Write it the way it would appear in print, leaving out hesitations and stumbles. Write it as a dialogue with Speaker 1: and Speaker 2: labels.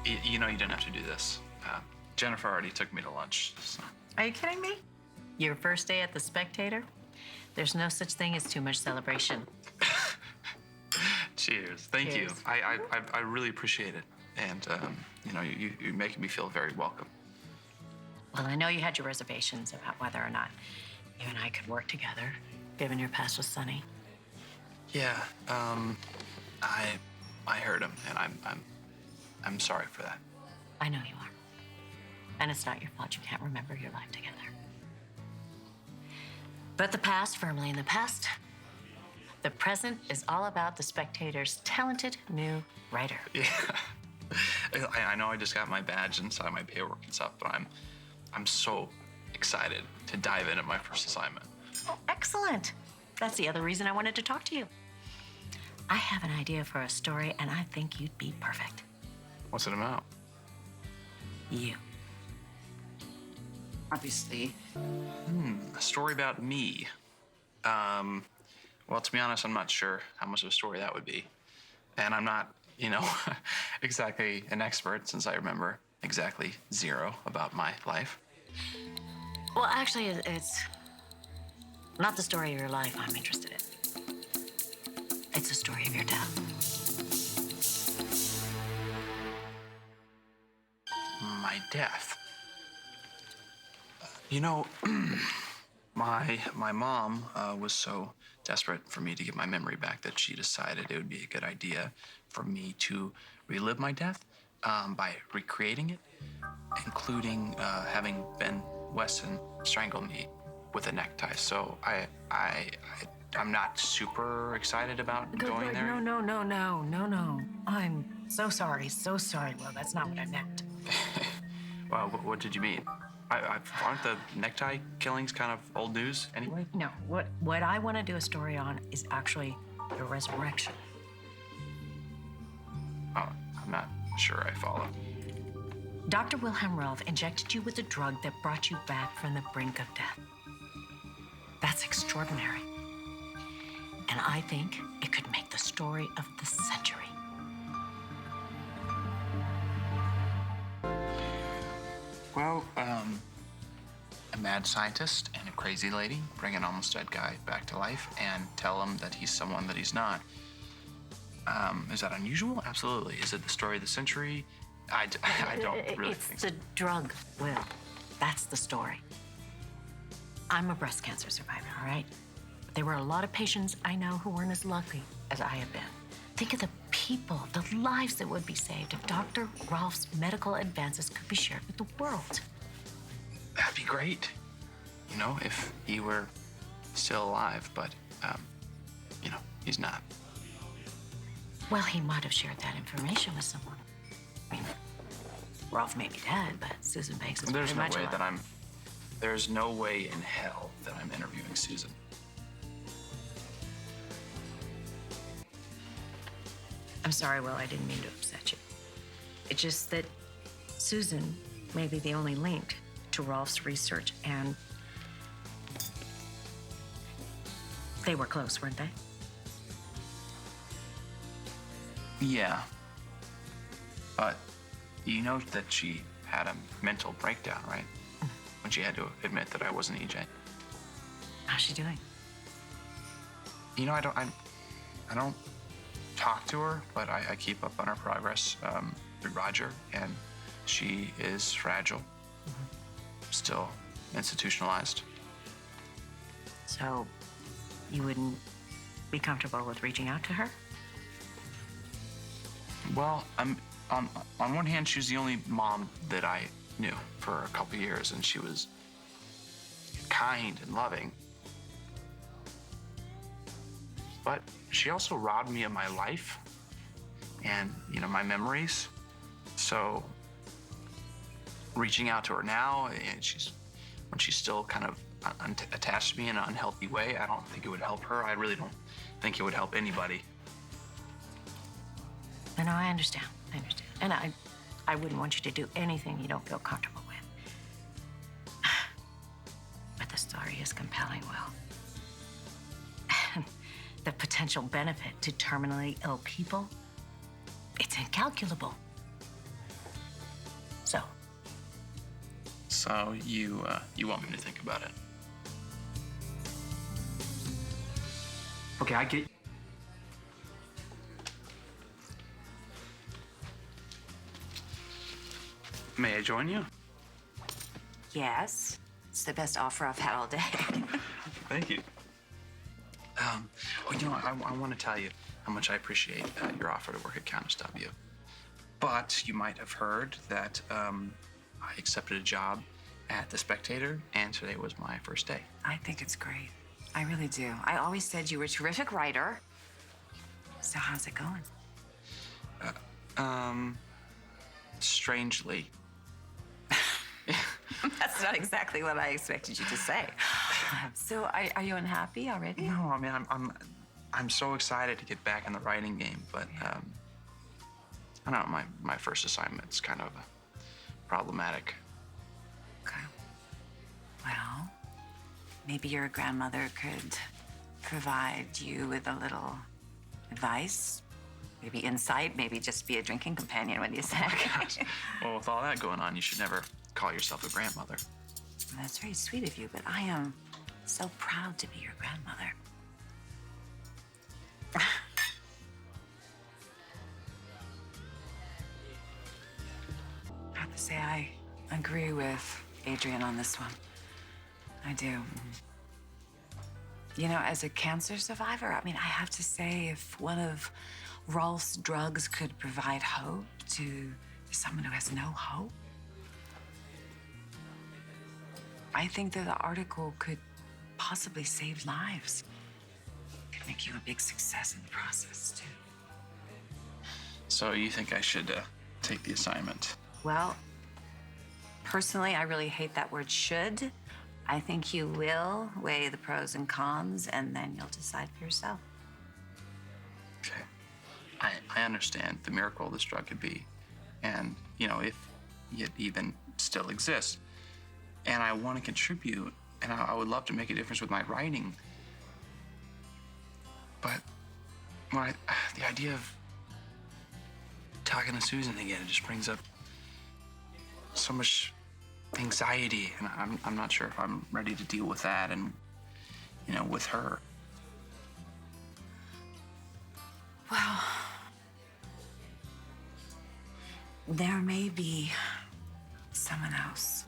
Speaker 1: You know you didn't have to do this. Jennifer already took me to lunch. So.
Speaker 2: Are you kidding me? Your first day at The Spectator? There's no such thing as too much celebration.
Speaker 1: Cheers. Thank
Speaker 2: Cheers.
Speaker 1: you. I really appreciate it. And, you're making me feel very welcome.
Speaker 2: Well, I know you had your reservations about whether or not you and I could work together, given your past with Sonny.
Speaker 1: Yeah, I heard him, and I'm sorry for that.
Speaker 2: I know you are. And it's not your fault you can't remember your life together. But the past, firmly in the past. The present is all about The Spectator's talented new writer.
Speaker 1: Yeah. I know I just got my badge and signed my paperwork and stuff, but I'm so excited to dive into my first assignment.
Speaker 2: Oh, excellent. That's the other reason I wanted to talk to you. I have an idea for a story, and I think you'd be perfect.
Speaker 1: What's it about?
Speaker 2: You.
Speaker 3: Obviously.
Speaker 1: A story about me. Well, to be honest, I'm not sure how much of a story that would be. And I'm not, exactly an expert, since I remember exactly zero about my life.
Speaker 2: Well, actually, it's not the story of your life I'm interested in. It's the story of your death.
Speaker 1: My death. My mom was so desperate for me to get my memory back that she decided it would be a good idea for me to relive my death by recreating it, including having Ben Weston strangle me with a necktie. So I'm not super excited about going there.
Speaker 2: No. I'm so sorry. Well, that's not what I meant.
Speaker 1: Well, what did you mean? Aren't the necktie killings kind of old news anyway?
Speaker 2: No, what I want to do a story on is actually the resurrection.
Speaker 1: Oh, I'm not sure I follow.
Speaker 2: Dr. Wilhelm Ralph injected you with a drug that brought you back from the brink of death. That's extraordinary. And I think it could make the story of the century.
Speaker 1: Well, a mad scientist and a crazy lady bring an almost dead guy back to life and tell him that he's someone that he's not. Is that unusual? Absolutely. Is it the story of the century? I don't really think so.
Speaker 2: It's a drug, Will. That's the story. I'm a breast cancer survivor, all right? But there were a lot of patients I know who weren't as lucky as I have been. Think of the people, the lives that would be saved if Dr. Ralph's medical advances could be shared with the world.
Speaker 1: That'd be great. If he were still alive, but, he's not.
Speaker 2: Well, he might have shared that information with someone. I mean, Ralph may be dead, but Susan Banks is
Speaker 1: There's
Speaker 2: very
Speaker 1: no
Speaker 2: much
Speaker 1: way
Speaker 2: alive.
Speaker 1: that there's no way in hell that I'm interviewing Susan.
Speaker 2: I'm sorry, Will, I didn't mean to upset you. It's just that Susan may be the only link to Rolf's research, and they were close, weren't they?
Speaker 1: Yeah. But you know that she had a mental breakdown, right? When she had to admit that I wasn't EJ.
Speaker 2: How's she doing?
Speaker 1: I don't talk to her, but I keep up on her progress through Roger, and she is fragile, still institutionalized.
Speaker 2: So you wouldn't be comfortable with reaching out to her?
Speaker 1: Well, on one hand, she was the only mom that I knew for a couple years, and she was kind and loving. But she also robbed me of my life and, my memories. So reaching out to her now, and when she's still kind of attached to me in an unhealthy way, I don't think it would help her. I really don't think it would help anybody.
Speaker 2: No, I understand. And I wouldn't want you to do anything you don't feel comfortable with. But the story is compelling, Will. The potential benefit to terminally ill people, it's incalculable. So,
Speaker 1: So you want me to think about it? Okay, I get. May I join you?
Speaker 3: Yes. It's the best offer I've had all day.
Speaker 1: Thank you. Well, I want to tell you how much I appreciate your offer to work at Countess W. But you might have heard that I accepted a job at The Spectator, and today was my first day.
Speaker 3: I think it's great. I really do. I always said you were a terrific writer. So how's it going?
Speaker 1: Strangely,
Speaker 3: That's not exactly what I expected you to say. So are you unhappy already?
Speaker 1: no, I mean I'm so excited to get back in the writing game, but I don't know. My first assignment's kind of problematic.
Speaker 3: Okay. Well, maybe your grandmother could provide you with a little advice, maybe insight, maybe just be a drinking companion. What do you say?
Speaker 1: Well, with all that going on, you should never call yourself a grandmother.
Speaker 3: That's very sweet of you, but I am so proud to be your grandmother. I have to say, I agree with Adrian on this one. I do. You know, as a cancer survivor, I mean, I have to say, if one of Rolf's drugs could provide hope to someone who has no hope, I think that the article could possibly save lives. Could make you a big success in the process, too.
Speaker 1: So you think I should take the assignment?
Speaker 3: Well, personally, I really hate that word should. I think you will weigh the pros and cons, and then you'll decide for yourself.
Speaker 1: Okay. I understand the miracle this drug could be, and if it even still exists. And I want to contribute, and I would love to make a difference with my writing. But the idea of talking to Susan again, it just brings up so much anxiety, and I'm not sure if I'm ready to deal with that, and with her.
Speaker 3: Well, there may be someone else.